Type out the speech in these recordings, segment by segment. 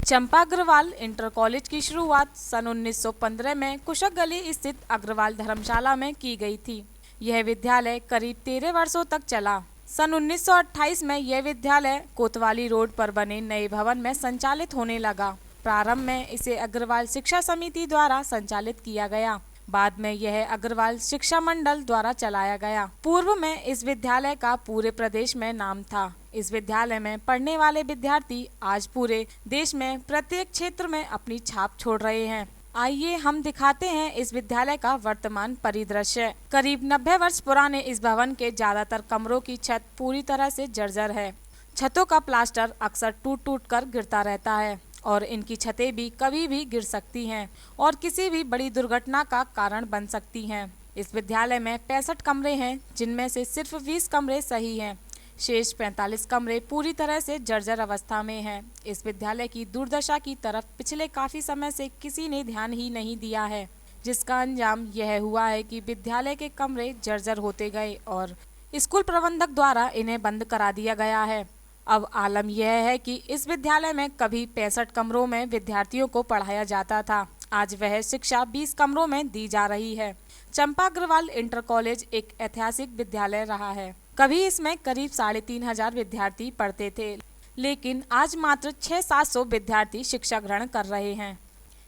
चंपा Agarwal inter college की शुरुआत सन 1915 में कुशक गली स्थित अग्रवाल धर्मशाला में की गई थी। यह विद्यालय करीब 13 वर्षों तक चला। सन 1928 में यह विद्यालय कोतवाली रोड पर बने नए भवन में संचालित होने लगा। प्रारंभ में इसे अग्रवाल शिक्षा समिति द्वारा संचालित किया गया। बाद में यह अग्रवाल शिक्षा मंडल द्वारा चलाया गया। पूर्व में इस विद्यालय का पूरे प्रदेश में नाम था। इस विद्यालय में पढ़ने वाले विद्यार्थी आज पूरे देश में प्रत्येक क्षेत्र में अपनी छाप छोड़ रहे हैं। आइए हम दिखाते हैं इस विद्यालय का वर्तमान परिदृश्य। करीब 90 वर्ष पुराने इस भवन के ज्यादातर कमरों की छत पूरी तरह से जर्जर है। छतों का प्लास्टर अक्सर टूट टूट कर गिरता रहता है और इनकी छतें भी कभी भी गिर सकती हैं और किसी भी बड़ी दुर्घटना का कारण बन सकती हैं। इस विद्यालय में 65 कमरे हैं, जिनमें से सिर्फ 20 कमरे सही हैं। शेष 45 कमरे पूरी तरह से जर्जर अवस्था में हैं। इस विद्यालय की दुर्दशा की तरफ पिछले काफी समय से किसी ने ध्यान ही नहीं दिया है, जिसका अंजाम यह हुआ है कि विद्यालय के कमरे जर्जर होते गए और स्कूल प्रबंधक द्वारा इन्हें बंद करा दिया गया है। अब आलम यह है कि इस विद्यालय में कभी 65 कमरों में विद्यार्थियों को पढ़ाया जाता था, आज वह शिक्षा 20 कमरों में दी जा रही है। चंपा अग्रवाल इंटर कॉलेज एक ऐतिहासिक विद्यालय रहा है। कभी इसमें करीब 3500 विद्यार्थी पढ़ते थे, लेकिन आज मात्र 600-700 विद्यार्थी शिक्षा ग्रहण कर रहे हैं।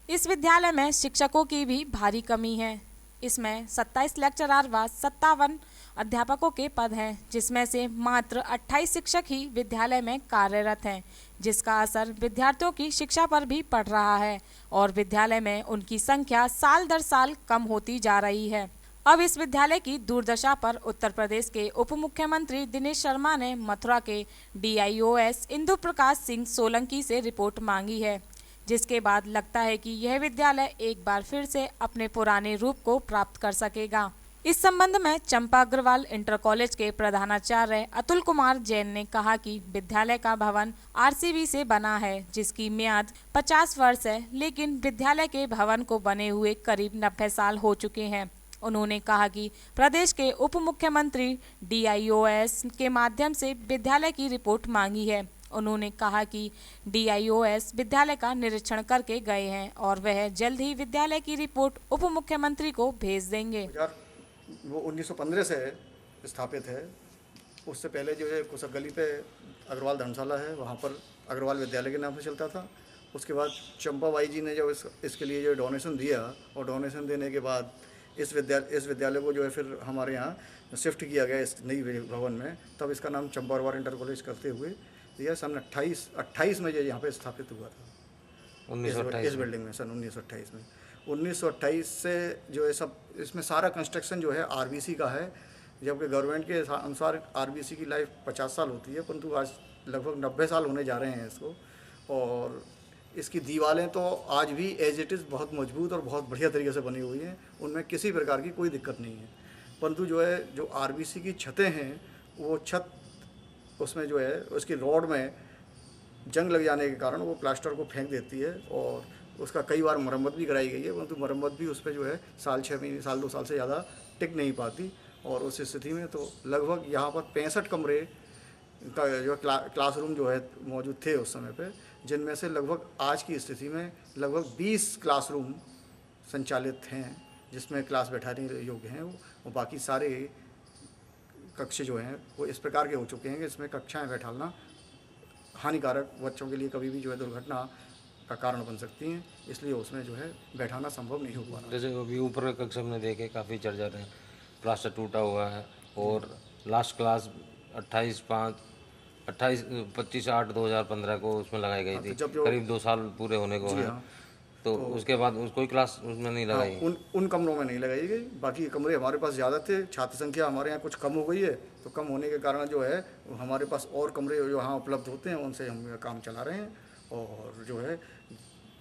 इस विद्यालय में शिक्षकों की भी भारी कमी है। इसमें 27 लेक्चरर व 57 अध्यापकों के पद हैं, जिसमें से मात्र 28 शिक्षक ही विद्यालय में कार्यरत हैं, जिसका असर विद्यार्थियों की शिक्षा पर भी पड़ रहा है और विद्यालय में उनकी संख्या साल दर साल कम होती जा रही है। अब इस विद्यालय की दुर्दशा पर उत्तर प्रदेश के उप मुख्यमंत्री दिनेश शर्मा ने मथुरा के DIOS इंदु प्रकाश सिंह सोलंकी से रिपोर्ट मांगी है, जिसके बाद लगता है कि यह विद्यालय एक बार फिर से अपने पुराने रूप को प्राप्त कर सकेगा। इस संबंध में चंपा अग्रवाल इंटर कॉलेज के प्रधानाचार्य अतुल कुमार जैन ने कहा कि विद्यालय का भवन RCB से बना है, जिसकी मियाद 50 वर्ष है, लेकिन विद्यालय के भवन को बने हुए करीब 90 साल हो चुके हैं। उन्होंने कहा कि प्रदेश के उप मुख्यमंत्री DIOS के माध्यम से विद्यालय की रिपोर्ट मांगी है। उन्होंने कहा कि DIOS विद्यालय का निरीक्षण करके गए हैं और वह जल्द ही विद्यालय की रिपोर्ट उप मुख्यमंत्री को भेज देंगे। वो 1915 से स्थापित है। उससे पहले जो है कुशक गली पे अग्रवाल धर्मशाला है, वहाँ पर अग्रवाल विद्यालय के नाम से चलता था। उसके बाद चंपा बाई जी ने जब इसके लिए जो डोनेशन दिया और डोनेशन देने के बाद इस विद्यालय को जो है फिर हमारे यहाँ शिफ्ट किया गया इस नई भवन में। तब इसका नाम चंपा अग्रवाल इंटर कॉलेज करते हुए यह सन 28 में यहाँ पे स्थापित हुआ था, 1928 इस बिल्डिंग में, सन 1928 में। 1928 से जो है सब इसमें सारा कंस्ट्रक्शन जो है RBC का है, जबकि गवर्नमेंट के अनुसार RBC की लाइफ 50 साल होती है, परंतु आज लगभग 90 साल होने जा रहे हैं इसको। और इसकी दीवारें तो आज भी एज इट इज़ बहुत मजबूत और बहुत बढ़िया तरीके से बनी हुई हैं, उनमें किसी प्रकार की कोई दिक्कत नहीं है। परंतु जो है जो RBC की छतें हैं, वो छत उसमें जो है उसकी रोड में जंग लग जाने के कारण वो प्लास्टर को फेंक देती है और उसका कई बार मरम्मत भी कराई गई है, परंतु मरम्मत भी उस पर जो है साल 6 महीने, साल 2 साल से ज़्यादा टिक नहीं पाती। और उस स्थिति में तो लगभग यहाँ पर 65 कमरे का जो क्लासरूम जो है मौजूद थे उस समय पे, जिनमें से लगभग आज की स्थिति में लगभग 20 क्लासरूम संचालित हैं, जिसमें क्लास बैठाने योग्य हैं। वो बाकी सारे कक्ष जो हैं वो इस प्रकार के हो चुके हैं कि इसमें कक्षाएँ बैठाना हानिकारक, बच्चों के लिए कभी भी जो है दुर्घटना का कारण बन सकती हैं, इसलिए उसमें जो है बैठाना संभव नहीं हो पा रहा। जैसे अभी ऊपर कक्षा हमने देखे काफ़ी जर्जर है, प्लास्टर टूटा हुआ है और लास्ट क्लास 25/8/2015 को उसमें लगाई गई थी, करीब 2 साल पूरे होने को हैं। तो उसके बाद कोई क्लास उसमें नहीं लगाई। उन कमरों में नहीं लगाई गई। बाकी कमरे हमारे पास ज़्यादा थे, छात्र संख्या हमारे यहाँ कुछ कम हो गई है, तो कम होने के कारण जो है हमारे पास और कमरे जो यहाँ उपलब्ध होते हैं उनसे हम काम चला रहे हैं। और जो है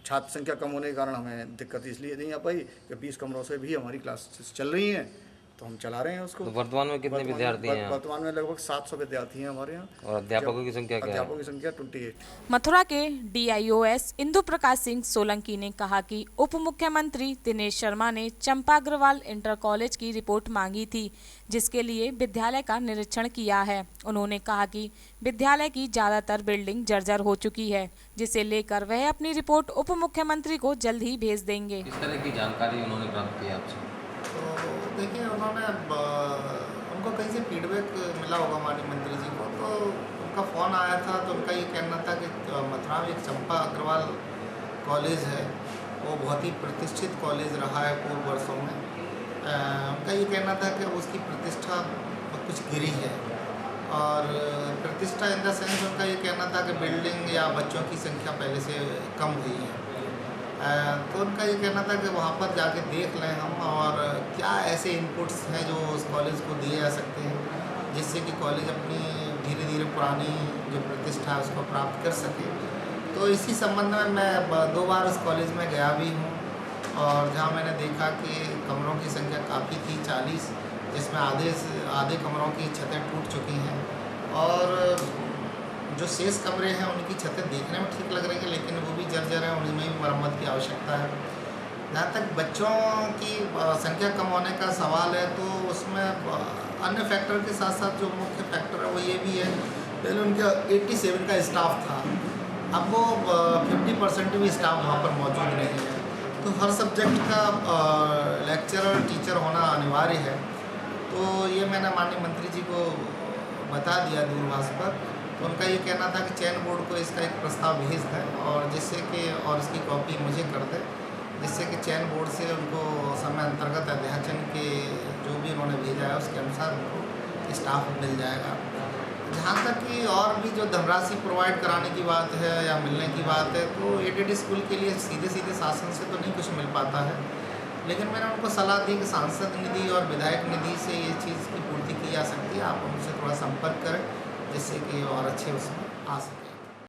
छात्र संख्या कम होने के कारण हमें दिक्कत इसलिए नहीं आ पाई कि 20 कमरों से भी हमारी क्लास चल रही हैं तो हम चला रहे हैं उसको। तो वर्तमान में कितने विद्यार्थी हैं? वर्तमान में लगभग 700 विद्यार्थी हैं हमारे यहाँ। और अध्यापकों की संख्या क्या है? अध्यापकों की संख्या 28। मथुरा के DIOS इंदु प्रकाश सिंह सोलंकी ने कहा कि उप मुख्यमंत्री दिनेश शर्मा ने चंपा अग्रवाल इंटर कॉलेज की रिपोर्ट मांगी थी, जिसके लिए विद्यालय का निरीक्षण किया है। उन्होंने कहा कि विद्यालय की ज्यादातर बिल्डिंग जर्जर हो चुकी है, जिसे लेकर वह अपनी रिपोर्ट उप मुख्यमंत्री को जल्द ही भेज देंगे। किस तरह की जानकारी उन्होंने प्राप्त की आपसे? तो देखिए, उनको कहीं से फीडबैक मिला होगा माननीय मंत्री जी को, तो उनका फ़ोन आया था। तो उनका ये कहना था कि मथुरा में एक चंपा अग्रवाल कॉलेज है, वो बहुत ही प्रतिष्ठित कॉलेज रहा है पूर्व वर्षों में। उनका ये कहना था कि उसकी प्रतिष्ठा कुछ गिरी है, और प्रतिष्ठा इन द सेंस उनका ये कहना था कि बिल्डिंग या बच्चों की संख्या पहले से कम हुई है। तो उनका ये कहना था कि वहाँ पर जाके देख लें हम, और क्या ऐसे इनपुट्स हैं जो उस कॉलेज को दिए जा सकते हैं जिससे कि कॉलेज अपनी धीरे धीरे पुरानी जो प्रतिष्ठा है उसको प्राप्त कर सके। तो इसी संबंध में मैं 2 बार उस कॉलेज में गया भी हूँ, और जहाँ मैंने देखा कि कमरों की संख्या काफ़ी थी, 40, जिसमें आधे कमरों की छतें टूट चुकी हैं, और जो शेष कमरे हैं उनकी छतें देखने में ठीक लग रही हैं, लेकिन वो भी जर्जर हैं, उनमें भी मरम्मत की आवश्यकता है। जहाँ तक बच्चों की संख्या कम होने का सवाल है, तो उसमें अन्य फैक्टर के साथ साथ जो मुख्य फैक्टर है वो ये भी है, पहले उनका 87 का स्टाफ था, अब वो 50% भी स्टाफ वहाँ पर मौजूद नहीं है। तो हर सब्जेक्ट का लेक्चरर टीचर होना अनिवार्य है। तो ये मैंने माननीय मंत्री जी को बता दिया दूरभाष पर। तो उनका ये कहना था कि चयन बोर्ड को इसका एक प्रस्ताव भेज दें, और जिससे कि और इसकी कॉपी मुझे कर दें, जिससे कि चयन बोर्ड से उनको समय अंतर्गत अध्याचन के जो भी उन्होंने भेजा है उसके अनुसार उनको स्टाफ मिल जाएगा। जहाँ तक कि और भी जो धनराशि प्रोवाइड कराने की बात है या मिलने की बात है, तो एडेड स्कूल के लिए सीधे शासन से तो नहीं कुछ मिल पाता है, लेकिन मैंने उनको सलाह दी कि सांसद निधि और विधायक निधि से ये चीज़ की पूर्ति की जा सकती है। आप उनसे थोड़ा संपर्क करें, जिससे कि और अच्छे उसमें आ सकें।